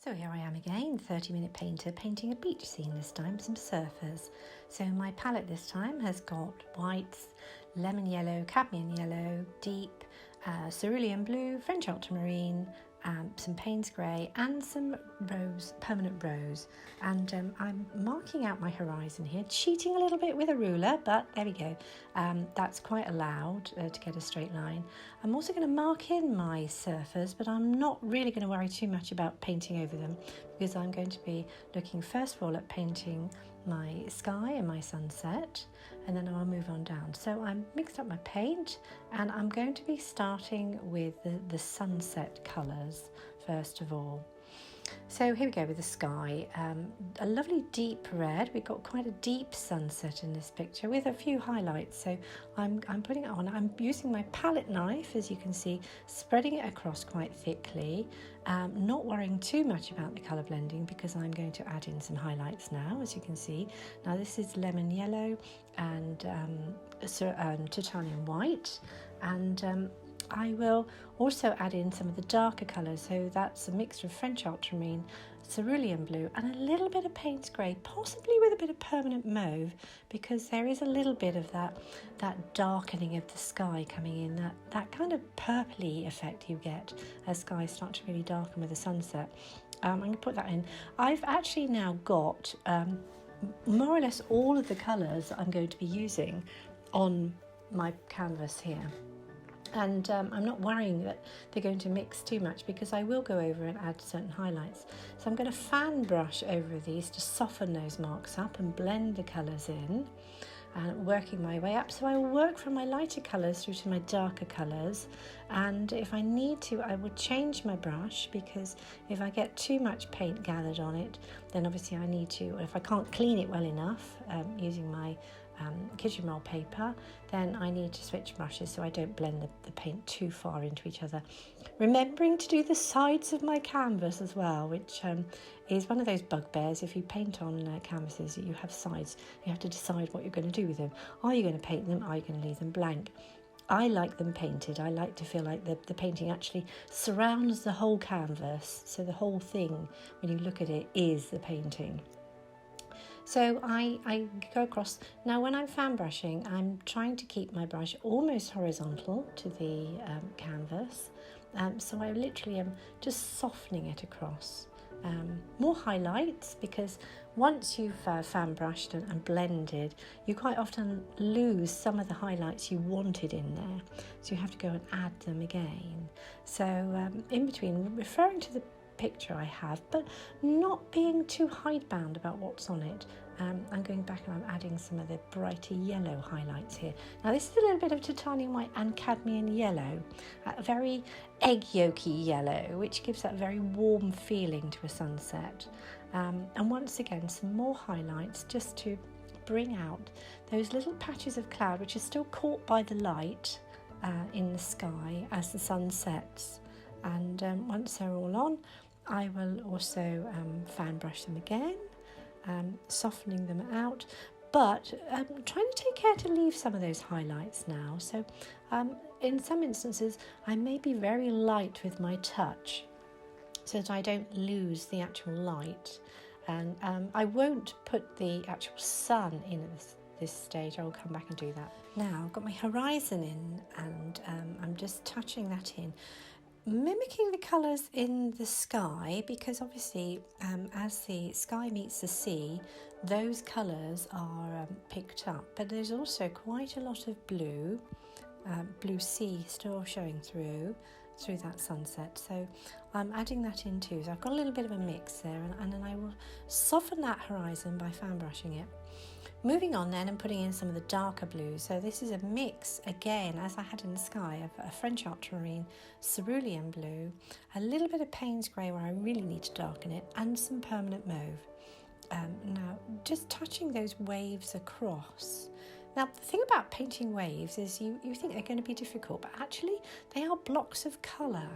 So here I am again, 30-minute painter, painting a beach scene this time, some surfers. So my palette this time has got whites, lemon yellow, cadmium yellow, deep, cerulean blue, French ultramarine, some Payne's grey and some rose, permanent rose. And I'm marking out my horizon here, cheating a little bit with a ruler, but there we go. That's quite allowed to get a straight line. I'm also going to mark in my surfers, but I'm not really going to worry too much about painting over them because I'm going to be looking first of all at painting my sky and my sunset, and then I'll move on down. So I mixed up my paint and I'm going to be starting with the sunset colours first of all. So here we go with the sky, a lovely deep red. We've got quite a deep sunset in this picture with a few highlights. So I'm putting it on. I'm using my palette knife, as you can see, spreading it across quite thickly, not worrying too much about the colour blending because I'm going to add in some highlights now, as you can see. Now this is lemon yellow and titanium white, and I will also add in some of the darker colours, so that's a mixture of French ultramarine, cerulean blue and a little bit of Payne's grey, possibly with a bit of permanent mauve, because there is a little bit of that darkening of the sky coming in, that kind of purpley effect you get as skies start to really darken with the sunset. I'm going to put that in. I've actually now got more or less all of the colours I'm going to be using on my canvas here. And I'm not worrying that they're going to mix too much because I will go over and add certain highlights. So I'm going to fan brush over these to soften those marks up and blend the colours in, and working my way up. So I will work from my lighter colours through to my darker colours, and if I need to I will change my brush, because if I get too much paint gathered on it then obviously I need to, or if I can't clean it well enough using my kitchen roll paper, then I need to switch brushes so I don't blend the paint too far into each other. Remembering to do the sides of my canvas as well, which is one of those bugbears. If you paint on canvases, you have sides, you have to decide what you're going to do with them. Are you going to paint them? Are you going to leave them blank? I like them painted. I like to feel like the painting actually surrounds the whole canvas, so the whole thing, when you look at it, is the painting. So I go across. Now when I'm fan brushing, I'm trying to keep my brush almost horizontal to the canvas. So I literally am just softening it across. More highlights, because once you've fan brushed and blended, you quite often lose some of the highlights you wanted in there. So you have to go and add them again. So in between, referring to the picture I have, but not being too hidebound about what's on it. I'm going back and I'm adding some of the brighter yellow highlights here. Now this is a little bit of titanium white and cadmium yellow, a very egg yolky yellow, which gives that very warm feeling to a sunset. And once again, some more highlights just to bring out those little patches of cloud which are still caught by the light in the sky as the sun sets. And once they're all on, I will also fan brush them again, softening them out, but trying to take care to leave some of those highlights now. So in some instances I may be very light with my touch so that I don't lose the actual light, and I won't put the actual sun in at this stage. I will come back and do that. Now I've got my horizon in, and I'm just touching that in, mimicking the colours in the sky, because obviously as the sky meets the sea, those colours are picked up, but there's also quite a lot of blue sea still showing through that sunset. So I'm adding that in too. So I've got a little bit of a mix there, and then I will soften that horizon by fan brushing it. Moving on then and putting in some of the darker blues. So this is a mix, again, as I had in the sky, of a French ultramarine, cerulean blue, a little bit of Payne's grey where I really need to darken it, and some permanent mauve. Now, just touching those waves across. Now, the thing about painting waves is you think they're going to be difficult, but actually they are blocks of colour.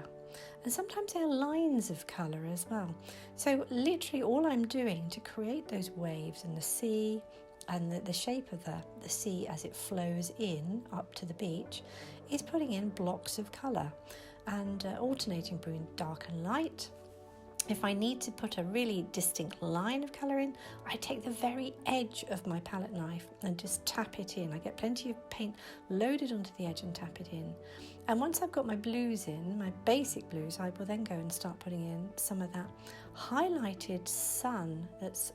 And sometimes they're lines of colour as well. So literally all I'm doing to create those waves in the sea, and the shape of the sea as it flows in up to the beach, is putting in blocks of colour and alternating between dark and light, If I need to put a really distinct line of colour in, I take the very edge of my palette knife and just tap it in. I get plenty of paint loaded onto the edge and tap it in. And once I've got my blues in, my basic blues, I will then go and start putting in some of that highlighted sun that's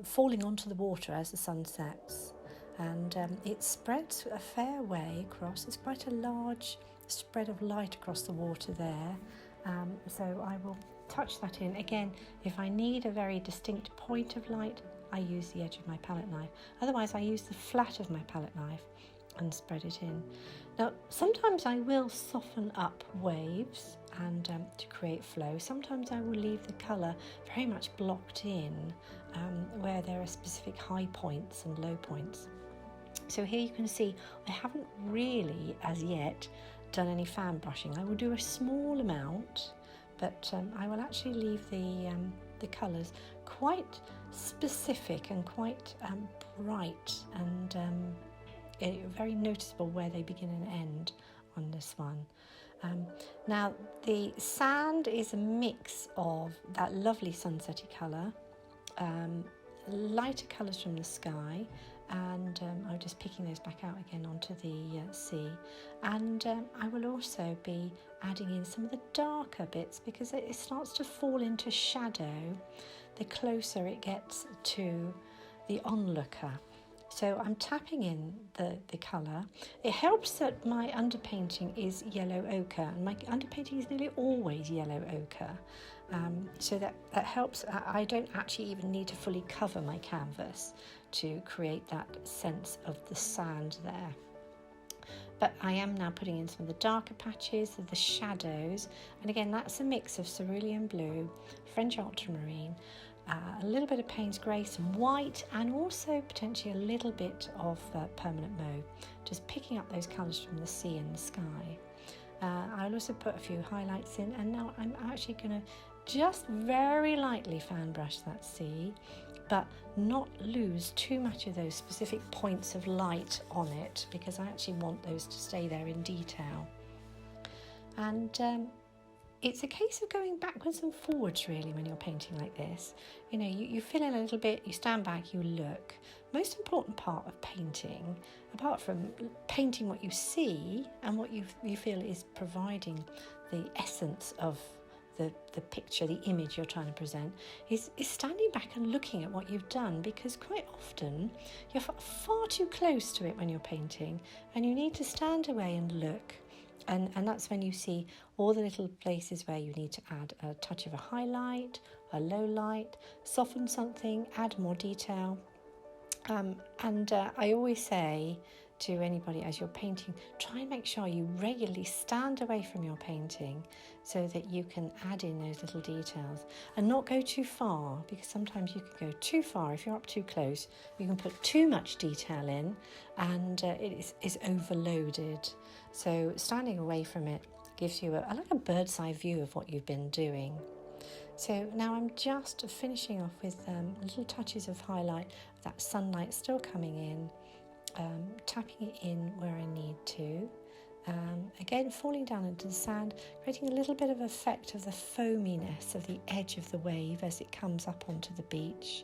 falling onto the water as the sun sets. And it spreads a fair way across. It's quite a large spread of light across the water there. So I will touch that in. Again, if I need a very distinct point of light, I use the edge of my palette knife. Otherwise, I use the flat of my palette knife and spread it in. Now, sometimes I will soften up waves and to create flow. Sometimes I will leave the colour very much blocked in where there are specific high points and low points. So here you can see I haven't really as yet done any fan brushing. I will do a small amount, but I will actually leave the colours quite specific and quite bright and very noticeable where they begin and end on this one. Now the sand is a mix of that lovely sunsetty colour, lighter colours from the sky, and I'm just picking those back out again onto the sea, and I will also be adding in some of the darker bits because it starts to fall into shadow the closer it gets to the onlooker. So I'm tapping in the colour. It helps that my underpainting is yellow ochre, and my underpainting is nearly always yellow ochre. So that helps. I don't actually even need to fully cover my canvas to create that sense of the sand there. But I am now putting in some of the darker patches, of the shadows, and again that's a mix of cerulean blue, French ultramarine, a little bit of Payne's Grey, some white, and also potentially a little bit of permanent mauve, just picking up those colours from the sea and the sky. I'll also put a few highlights in, and now I'm actually going to just very lightly fan brush that sea, but not lose too much of those specific points of light on it, because I actually want those to stay there in detail. And it's a case of going backwards and forwards really when you're painting like this. You know, you fill in a little bit, you stand back, you look. Most important part of painting, apart from painting what you see and what you feel is providing the essence of the picture, the image you're trying to present, is standing back and looking at what you've done, because quite often you're far too close to it when you're painting, and you need to stand away and look. And that's when you see all the little places where you need to add a touch of a highlight, a low light, soften something, add more detail. I always say to anybody as you're painting, try and make sure you regularly stand away from your painting so that you can add in those little details and not go too far, because sometimes you can go too far. If you're up too close, you can put too much detail in and it is overloaded. So standing away from it gives you like a bird's eye view of what you've been doing. So now I'm just finishing off with little touches of highlight, that sunlight still coming in, tapping it in where I need to. Again, falling down into the sand, creating a little bit of effect of the foaminess of the edge of the wave as it comes up onto the beach.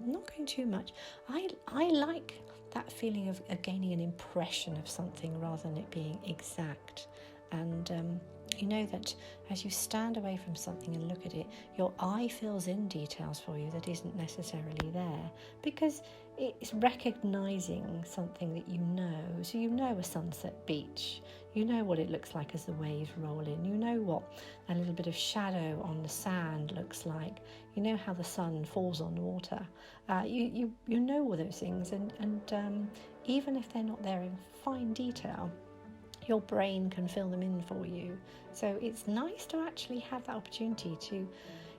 Not going too much. I like that feeling of gaining an impression of something rather than it being exact. And you know that as you stand away from something and look at it, your eye fills in details for you that isn't necessarily there, because it's recognising something that you know. So you know a sunset beach, you know what it looks like as the waves roll in, you know what a little bit of shadow on the sand looks like, you know how the sun falls on the water. You know all those things, and even if they're not there in fine detail, your brain can fill them in for you. So it's nice to actually have that opportunity to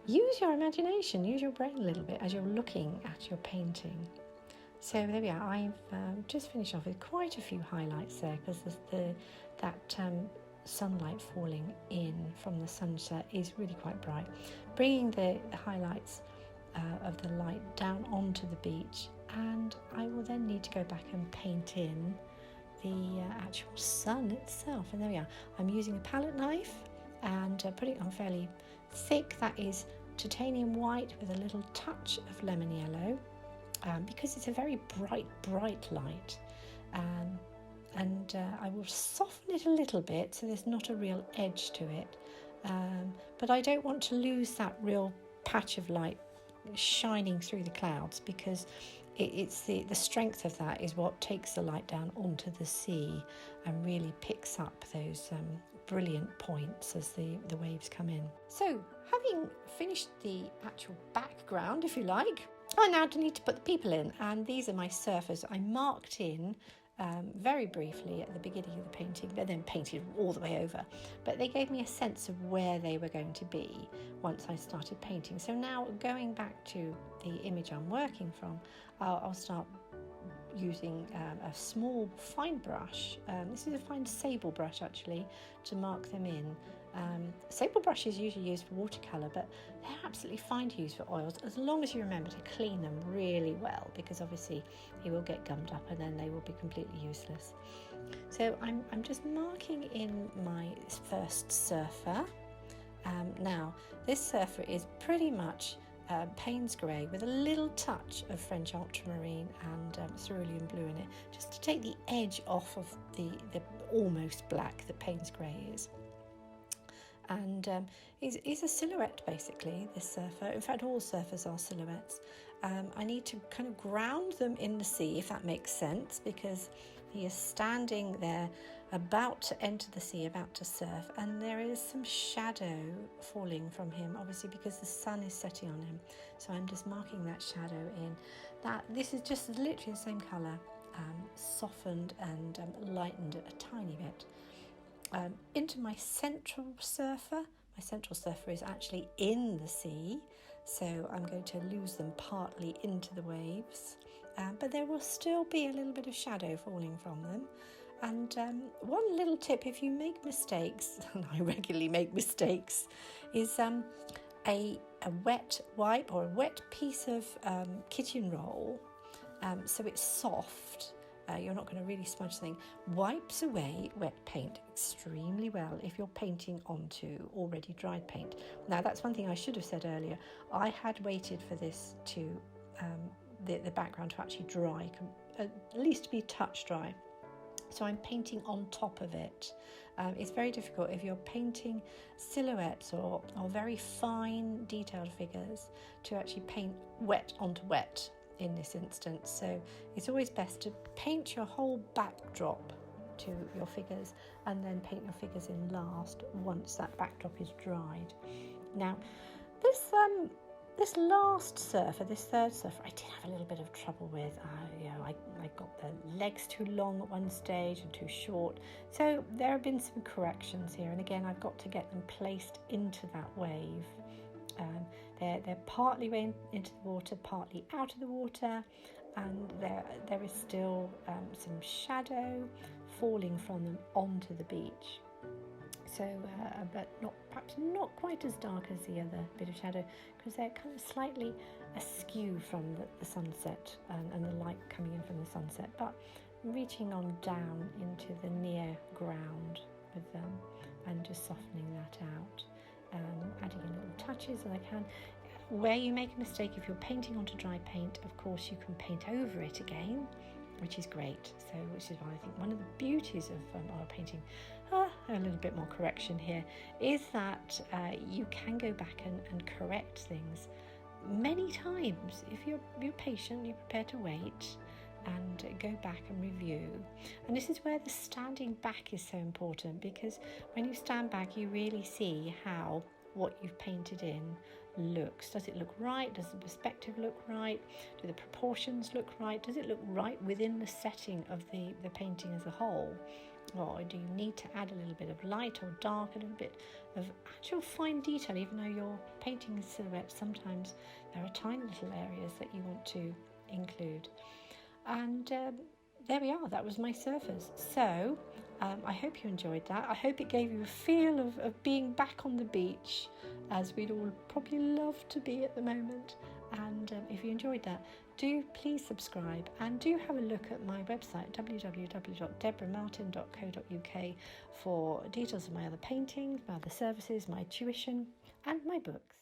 use your imagination, use your brain a little bit as you're looking at your painting. So there we are. I've just finished off with quite a few highlights there, because that sunlight falling in from the sunset is really quite bright. Bringing the highlights of the light down onto the beach, and I will then need to go back and paint in the actual sun itself. And there we are. I'm using a palette knife and putting it on fairly thick, that is titanium white with a little touch of lemon yellow, because it's a very bright light. And I will soften it a little bit so there's not a real edge to it. But I don't want to lose that real patch of light shining through the clouds, because it's the strength of that is what takes the light down onto the sea and really picks up those brilliant points as the waves come in. So, having finished the actual background, if you like, I now need to put the people in, and these are my surfers. I marked in very briefly at the beginning of the painting. They're then painted all the way over, but they gave me a sense of where they were going to be once I started painting. So now, going back to the image I'm working from, I'll start using a small fine brush. This is a fine sable brush actually, to mark them in. Sable brush is usually used for watercolour, but they're absolutely fine to use for oils, as long as you remember to clean them really well, because obviously they will get gummed up and then they will be completely useless. So I'm just marking in my first surfer. Now this surfer is pretty much Payne's grey with a little touch of French ultramarine and cerulean blue in it, just to take the edge off of the almost black that Payne's grey is. And he's a silhouette basically, this surfer. In fact, all surfers are silhouettes. I need to kind of ground them in the sea, if that makes sense, because he is standing there about to enter the sea, about to surf, and there is some shadow falling from him, obviously because the sun is setting on him. So I'm just marking that shadow in. This is just literally the same colour, softened and lightened a tiny bit. Into my central surfer. My central surfer is actually in the sea, so I'm going to lose them partly into the waves, but there will still be a little bit of shadow falling from them. And one little tip, if you make mistakes, and I regularly make mistakes, is a wet wipe or a wet piece of kitchen roll, so it's soft. You're not going to really smudge the thing. Wipes away wet paint extremely well if you're painting onto already dried paint. Now, that's one thing I should have said earlier. I had waited for this to the background to actually dry, at least to be touch dry. So I'm painting on top of it. It's very difficult if you're painting silhouettes or very fine detailed figures to actually paint wet onto wet in this instance. So it's always best to paint your whole backdrop to your figures and then paint your figures in last once that backdrop is dried. Now this last surfer, this third surfer, I did have a little bit of trouble with. I got the legs too long at one stage and too short. So there have been some corrections here, and again I've got to get them placed into that wave. They're partly into the water, partly out of the water, and there is still some shadow falling from them onto the beach. So, but perhaps not quite as dark as the other bit of shadow, because they're kind of slightly askew from the sunset and the light coming in from the sunset, but reaching on down into the near ground with them and just softening that out. Adding in little touches as I can. Where you make a mistake, if you're painting onto dry paint, of course you can paint over it again, which is great. So, which is why I think one of the beauties of oil painting, a little bit more correction here, is that you can go back and correct things many times. If you're patient, you're prepared to wait and go back and review. And this is where the standing back is so important, because when you stand back you really see how what you've painted in looks. Does it look right? Does the perspective look right? Do the proportions look right? Does it look right within the setting of the painting as a whole? Or do you need to add a little bit of light or dark, a little bit of actual fine detail? Even though you're painting silhouettes, sometimes there are tiny little areas that you want to include. And there we are, that was my surfers. So I hope you enjoyed that. I hope it gave you a feel of being back on the beach, as we'd all probably love to be at the moment. And if you enjoyed that, do please subscribe, and do have a look at my website, www.deborahmartin.co.uk, for details of my other paintings, my other services, my tuition, and my books.